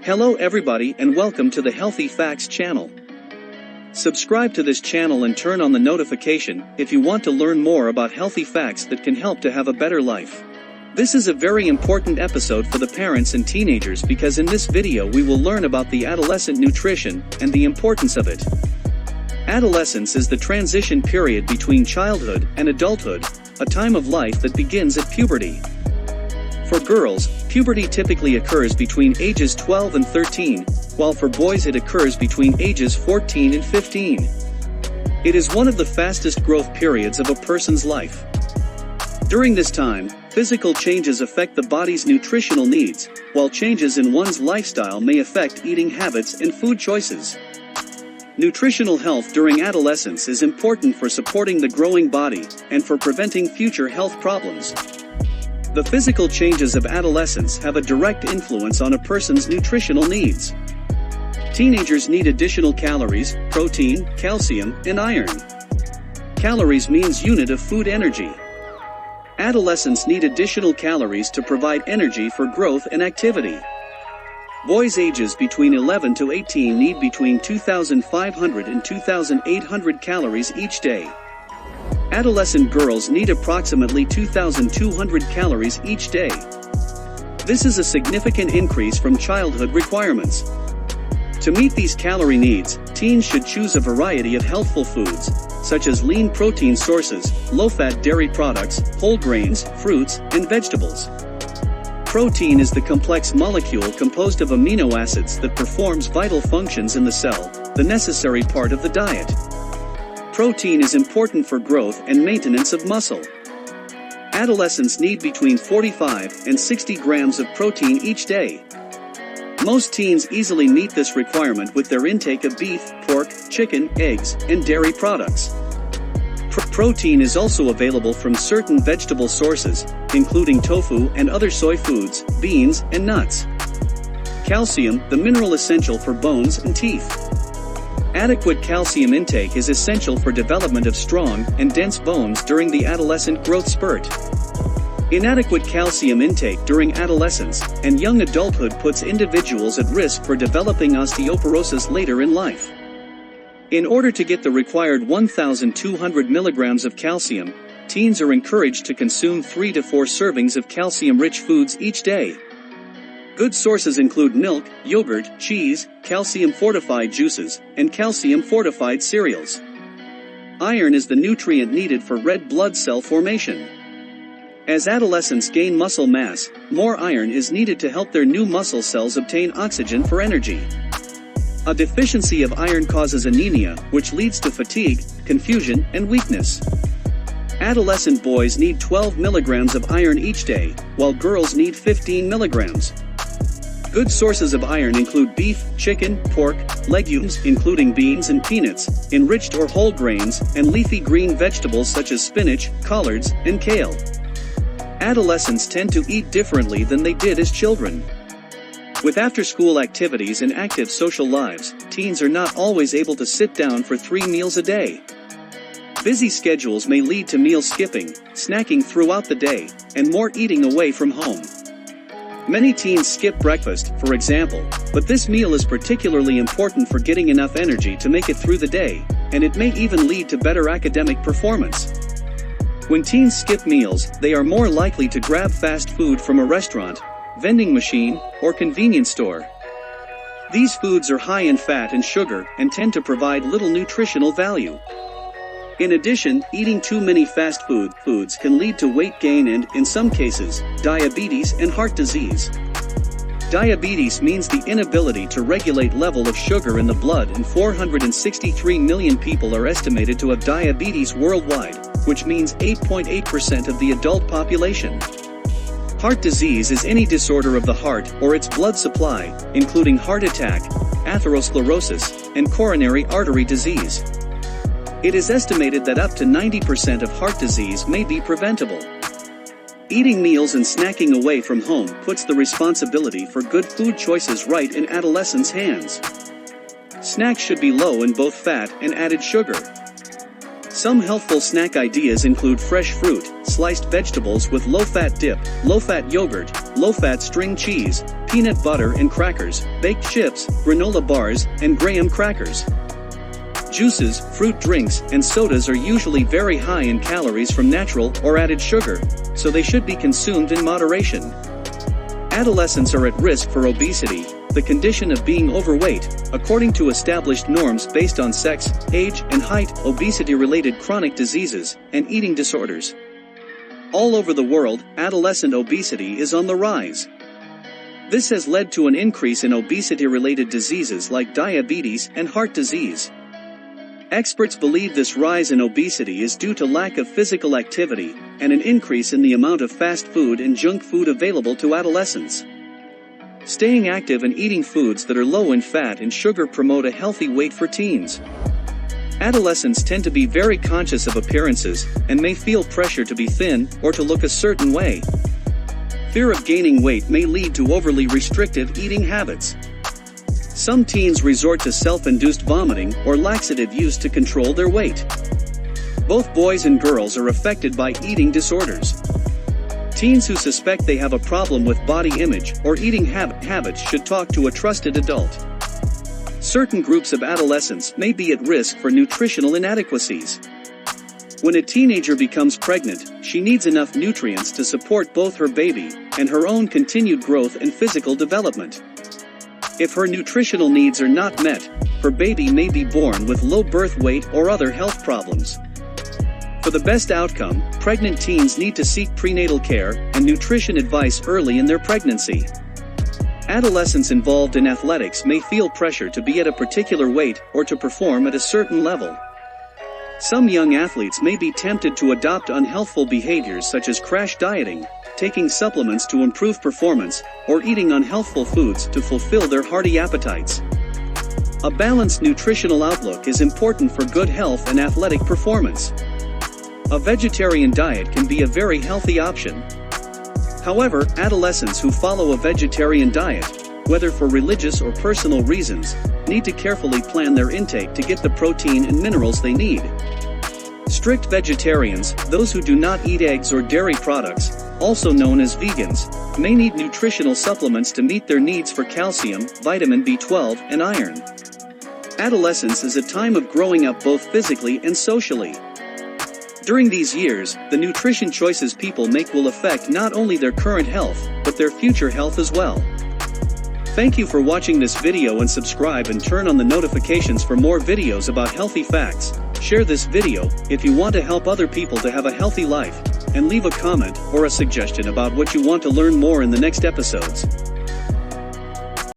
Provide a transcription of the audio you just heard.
Hello everybody and welcome to the Healthy Facts channel. Subscribe to this channel and turn on the notification if you want to learn more about healthy facts that can help to have a better life. This is a very important episode for the parents and teenagers because in this video we will learn about the adolescent nutrition and the importance of it. Adolescence is the transition period between childhood and adulthood, a time of life that begins at puberty. For girls, puberty typically occurs between ages 12 and 13, while for boys it occurs between ages 14 and 15. It is one of the fastest growth periods of a person's life. During this time, physical changes affect the body's nutritional needs, while changes in one's lifestyle may affect eating habits and food choices. Nutritional health during adolescence is important for supporting the growing body and for preventing future health problems. The physical changes of adolescence have a direct influence on a person's nutritional needs. Teenagers need additional calories, protein, calcium, and iron. Calories means unit of food energy. Adolescents need additional calories to provide energy for growth and activity. Boys ages between 11 to 18 need between 2,500 and 2,800 calories each day. Adolescent girls need approximately 2,200 calories each day. This is a significant increase from childhood requirements. To meet these calorie needs, teens should choose a variety of healthful foods, such as lean protein sources, low-fat dairy products, whole grains, fruits, and vegetables. Protein is the complex molecule composed of amino acids that performs vital functions in the cell, the necessary part of the diet. Protein is important for growth and maintenance of muscle. Adolescents need between 45 and 60 grams of protein each day. Most teens easily meet this requirement with their intake of beef, pork, chicken, eggs, and dairy products. Protein is also available from certain vegetable sources, including tofu and other soy foods, beans, and nuts. Calcium, the mineral essential for bones and teeth. Adequate calcium intake is essential for development of strong and dense bones during the adolescent growth spurt. Inadequate calcium intake during adolescence and young adulthood puts individuals at risk for developing osteoporosis later in life. In order to get the required 1,200 milligrams of calcium, teens are encouraged to consume 3 to 4 servings of calcium-rich foods each day. Good sources include milk, yogurt, cheese, calcium-fortified juices, and calcium-fortified cereals. Iron is the nutrient needed for red blood cell formation. As adolescents gain muscle mass, more iron is needed to help their new muscle cells obtain oxygen for energy. A deficiency of iron causes anemia, which leads to fatigue, confusion, and weakness. Adolescent boys need 12 milligrams of iron each day, while girls need 15 milligrams. Good sources of iron include beef, chicken, pork, legumes including beans and peanuts, enriched or whole grains, and leafy green vegetables such as spinach, collards, and kale. Adolescents tend to eat differently than they did as children. With after-school activities and active social lives, teens are not always able to sit down for 3 meals a day. Busy schedules may lead to meal skipping, snacking throughout the day, and more eating away from home. Many teens skip breakfast, for example, but this meal is particularly important for getting enough energy to make it through the day, and it may even lead to better academic performance. When teens skip meals, they are more likely to grab fast food from a restaurant, vending machine, or convenience store. These foods are high in fat and sugar and tend to provide little nutritional value. In addition, eating too many fast foods can lead to weight gain and, in some cases, diabetes and heart disease. Diabetes means the inability to regulate level of sugar in the blood, and 463 million people are estimated to have diabetes worldwide, which means 8.8% of the adult population. Heart disease is any disorder of the heart or its blood supply, including heart attack, atherosclerosis, and coronary artery disease. It is estimated that up to 90% of heart disease may be preventable. Eating meals and snacking away from home puts the responsibility for good food choices right in adolescents' hands. Snacks should be low in both fat and added sugar. Some healthful snack ideas include fresh fruit, sliced vegetables with low-fat dip, low-fat yogurt, low-fat string cheese, peanut butter and crackers, baked chips, granola bars, and graham crackers. Juices, fruit drinks, and sodas are usually very high in calories from natural or added sugar, so they should be consumed in moderation. Adolescents are at risk for obesity, the condition of being overweight, according to established norms based on sex, age, and height, obesity-related chronic diseases, and eating disorders. All over the world, adolescent obesity is on the rise. This has led to an increase in obesity-related diseases like diabetes and heart disease. Experts believe this rise in obesity is due to lack of physical activity and an increase in the amount of fast food and junk food available to adolescents. Staying active and eating foods that are low in fat and sugar promote a healthy weight for teens. Adolescents tend to be very conscious of appearances and may feel pressure to be thin or to look a certain way. Fear of gaining weight may lead to overly restrictive eating habits. Some teens resort to self-induced vomiting or laxative use to control their weight. Both boys and girls are affected by eating disorders. Teens who suspect they have a problem with body image or eating habits should talk to a trusted adult. Certain groups of adolescents may be at risk for nutritional inadequacies. When a teenager becomes pregnant, she needs enough nutrients to support both her baby and her own continued growth and physical development. If her nutritional needs are not met, her baby may be born with low birth weight or other health problems. For the best outcome, pregnant teens need to seek prenatal care and nutrition advice early in their pregnancy. Adolescents involved in athletics may feel pressure to be at a particular weight or to perform at a certain level. Some young athletes may be tempted to adopt unhealthful behaviors such as crash dieting, taking supplements to improve performance, or eating unhealthful foods to fulfill their hearty appetites. A balanced nutritional outlook is important for good health and athletic performance. A vegetarian diet can be a very healthy option. However, adolescents who follow a vegetarian diet, whether for religious or personal reasons, need to carefully plan their intake to get the protein and minerals they need. Strict vegetarians, those who do not eat eggs or dairy products, also known as vegans, may need nutritional supplements to meet their needs for calcium, vitamin B12, and iron. Adolescence is a time of growing up both physically and socially. During these years, the nutrition choices people make will affect not only their current health, but their future health as well. Thank you for watching this video, and subscribe and turn on the notifications for more videos about healthy facts. Share this video if you want to help other people to have a healthy life, and leave a comment or a suggestion about what you want to learn more in the next episodes.